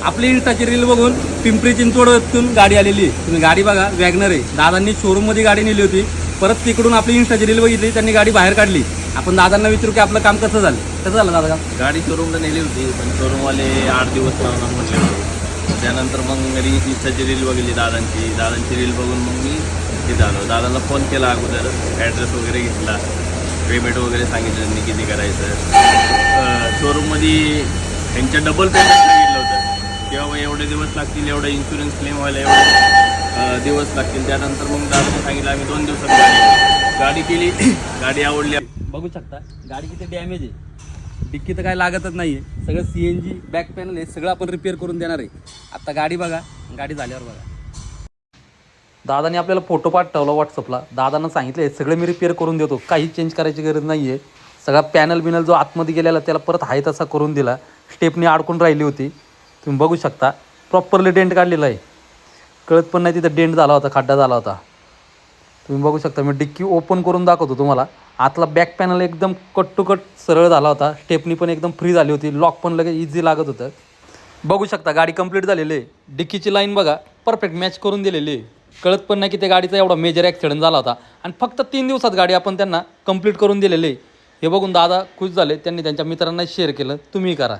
आपली इंस्टाची रील बघून पिंपरी चिंचवडतून गाडी आलेली आहे. तुम्ही गाडी बघा, वॅगनर आहे. दादांनी शोरूममध्ये गाडी नेली होती, परत तिकडून आपली इंस्टाची रील बघितली, त्यांनी गाडी बाहेर काढली. आपण दादांना विचारू की आपलं काम कसं झालं दादा? गाडी शोरूमला नेली होती, पण शोरूमवाले 8 दिवस लावणार म्हटले होते. त्यानंतर मग इंस्टाची रील बघितली दादांची रील बघून मग मी तिथं आलो. दादांना फोन केला अगोदर, ॲड्रेस वगैरे घेतला, पेमेंट वगैरे सांगितलं त्यांनी किती करायचं. शोरूममध्ये त्यांच्या डबल पेमेंट सांगितलं होतं किंवा मग एवढे दिवस लागतील, एवढं इन्शुरन्स क्लेम व्हायला एवढे दिवस लागतील. त्यानंतर मग दादाने सांगितलं आम्ही 2 दिवसात गाडी केली. गाडी आवडली. बघू शकता गाडी किती डॅमेज आहे. डिक्की तर काय लागतच नाही आहे. सगळं CNG बॅक पॅनल आहे, सगळं आपण रिपेअर करून देणार आहे. आत्ता गाडी बघा, गाडी झाल्यावर बघा. दादाने आपल्याला फोटो पाठवला व्हॉट्सअपला. दादांना सांगितलं सगळं मी रिपेअर करून देतो, काही चेंज करायची गरज नाही आहे. सगळा पॅनल बिनल जो आतमध्ये गेलेला त्याला परत आहे तसा करून दिला. स्टेपनी अडकून राहिली होती, तुम्ही बघू शकता. प्रॉपरली डेंट काढलेला आहे, कळत पण नाही तिथं डेंट झाला होता, खड्डा झाला होता. तुम्ही बघू शकता. मी डिक्की ओपन करून दाखवतो तुम्हाला. आतला बॅक पॅनल एकदम कट टू कट सरळ झाला होता. स्टेपनी पण एकदम फ्री झाली होती, लॉक पण लगेच इझी लागत होतं. बघू शकता गाडी कंप्लीट झालेली आहे. डिक्कीची लाईन बघा, परफेक्ट मॅच करून दिलेली आहे. कळत पण नाही की त्या गाडीचा एवढा मेजर ॲक्सिडेंट झाला होता. आणि फक्त 3 दिवसात गाडी आपण त्यांना कंप्लीट करून दिलेली आहे. हे बघून दादा खुश झाले. त्यांनी त्यांच्या मित्रांना शेअर केलं. तुम्ही करा.